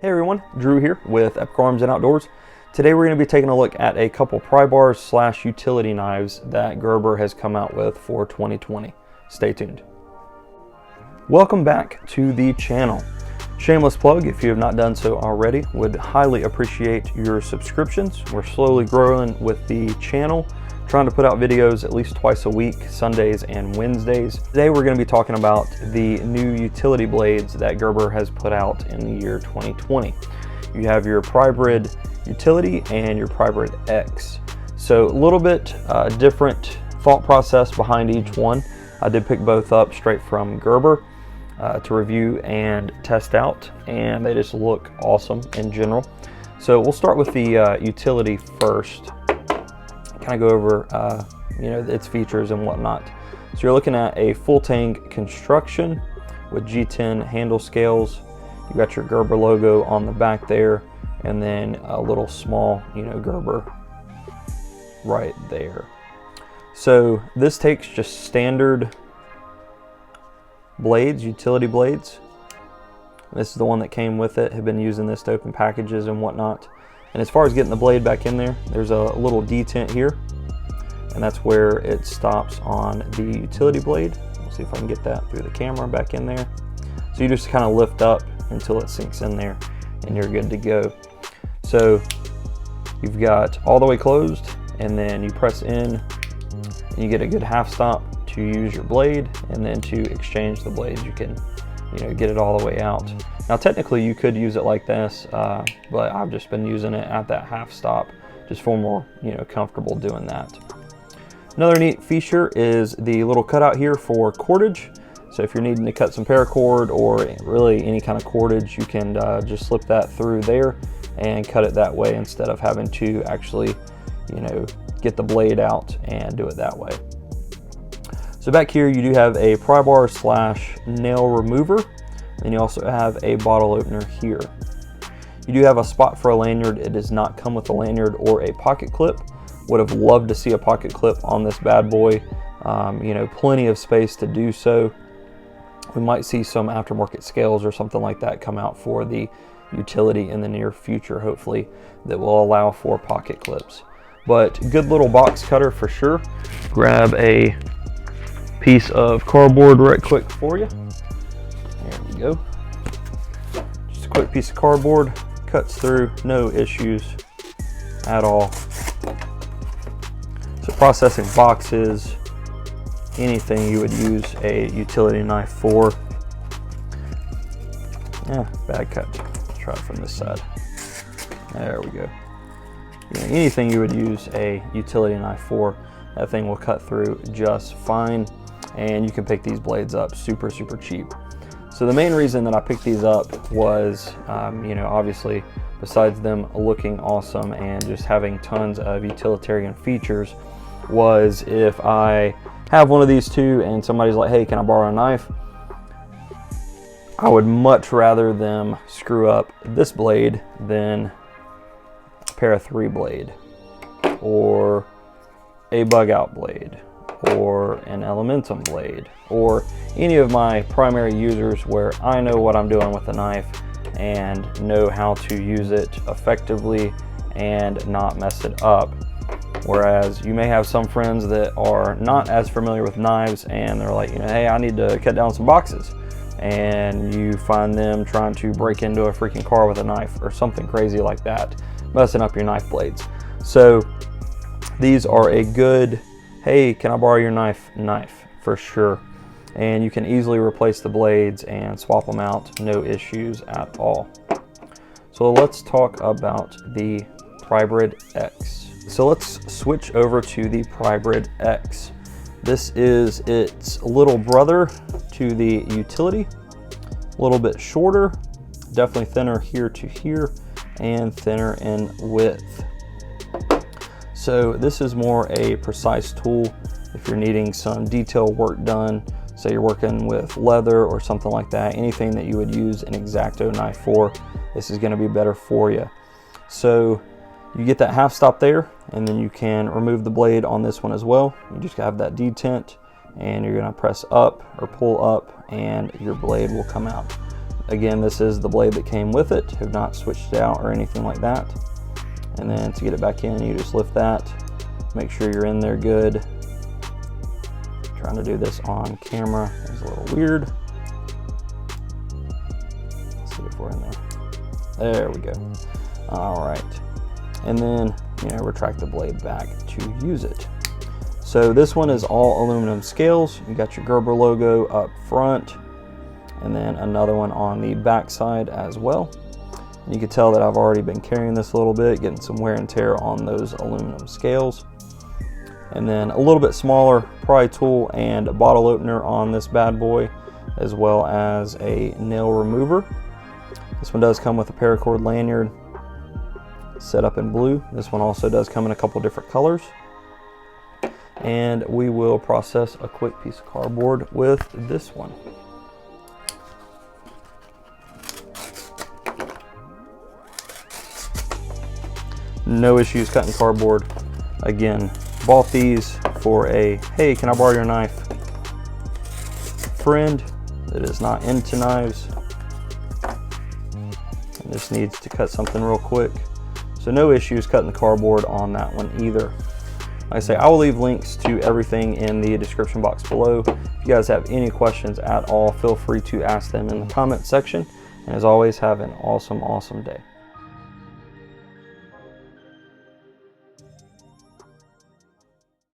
Hey everyone, Drew here with Epic Arms and Outdoors. Today we're going to be taking a look at a couple pry bars slash utility knives that Gerber has come out with for 2020. Stay tuned. Welcome back to the channel. Shameless plug, if you have not done so already, would highly appreciate your subscriptions. We're slowly growing with the channel, trying to put out videos at least twice a week, Sundays and Wednesdays. Today we're going to be talking about the new utility blades that Gerber has put out in the year 2020. You have your Prybrid Utility and your Prybrid X. So a little bit different thought process behind each one. I did pick both up straight from Gerber to review and test out, and they just look awesome in general. So we'll start with the utility first. Kind of go over its features and whatnot. So you're looking at a full tank construction with G10 handle scales. You got your Gerber logo on the back there, and then a little small Gerber right there. So this takes just standard blades, utility blades. This is the one that came with it. Have been using this to open packages and whatnot. And as far as getting the blade back in there, there's a little detent here, and that's where it stops on the utility blade. Let's see if I can get that through the camera back in there. So you just kind of lift up until it sinks in there and you're good to go. So you've got all the way closed, and then you press in and you get a good half stop to use your blade, and then to exchange the blades you can get it all the way out. Now technically you could use it like this, but I've just been using it at that half stop, just for more comfortable doing that. Another neat feature is the little cutout here for cordage. So if you're needing to cut some paracord or really any kind of cordage, you can just slip that through there and cut it that way, instead of having to actually get the blade out and do it that way. So back here you do have a pry bar slash nail remover, and you also have a bottle opener here. You do have a spot for a lanyard. It does not come with a lanyard or a pocket clip. Would have loved to see a pocket clip on this bad boy. Plenty of space to do so. We might see some aftermarket scales or something like that come out for the utility in the near future, hopefully, that will allow for pocket clips. But good little box cutter for sure. Grab a piece of cardboard right quick for you. There we go. Just a quick piece of cardboard, cuts through, no issues at all. So processing boxes, anything you would use a utility knife for. Yeah, bad cut. Let's try it from this side. There we go. Anything you would use a utility knife for, that thing will cut through just fine. And you can pick these blades up super cheap. So the main reason that I picked these up was, obviously, besides them looking awesome and just having tons of utilitarian features, was if I have one of these two and somebody's like, hey, can I borrow a knife? I would much rather them screw up this blade than a pair of 3 blade, or a bug out blade, or an Elementum blade, or any of my primary users where I know what I'm doing with the knife and know how to use it effectively and not mess it up. Whereas you may have some friends that are not as familiar with knives, and they're like, hey, I need to cut down some boxes, and you find them trying to break into a freaking car with a knife or something crazy like that, messing up your knife blades. So these are a good, hey, can I borrow your knife for sure. And you can easily replace the blades and swap them out, no issues at all. So let's talk about the Prybrid X. So let's switch over to the Prybrid X. This is its little brother to the utility, a little bit shorter, definitely thinner here to here, and thinner in width. So this is more a precise tool if you're needing some detail work done. Say you're working with leather or something like that, anything that you would use an X-Acto knife for, this is going to be better for you. So you get that half stop there, and then you can remove the blade on this one as well. You just have that detent, and you're going to press up or pull up, and your blade will come out. Again, this is the blade that came with it. Have not switched it out or anything like that. And then to get it back in, you just lift that. Make sure you're in there good. Trying to do this on camera is a little weird. Let's see if we're in there. There we go. All right. And then, retract the blade back to use it. So this one is all aluminum scales. You got your Gerber logo up front, and then another one on the back side as well. You can tell that I've already been carrying this a little bit, getting some wear and tear on those aluminum scales. And then a little bit smaller pry tool and a bottle opener on this bad boy, as well as a nail remover. This one does come with a paracord lanyard set up in blue. This one also does come in a couple different colors. And we will process a quick piece of cardboard with this one. No issues cutting cardboard. Again, bought these for a, hey, can I borrow your knife? Friend that is not into knives and just needs to cut something real quick. So no issues cutting the cardboard on that one either. Like I say, I will leave links to everything in the description box below. If you guys have any questions at all, feel free to ask them in the comment section. And as always, have an awesome, awesome day.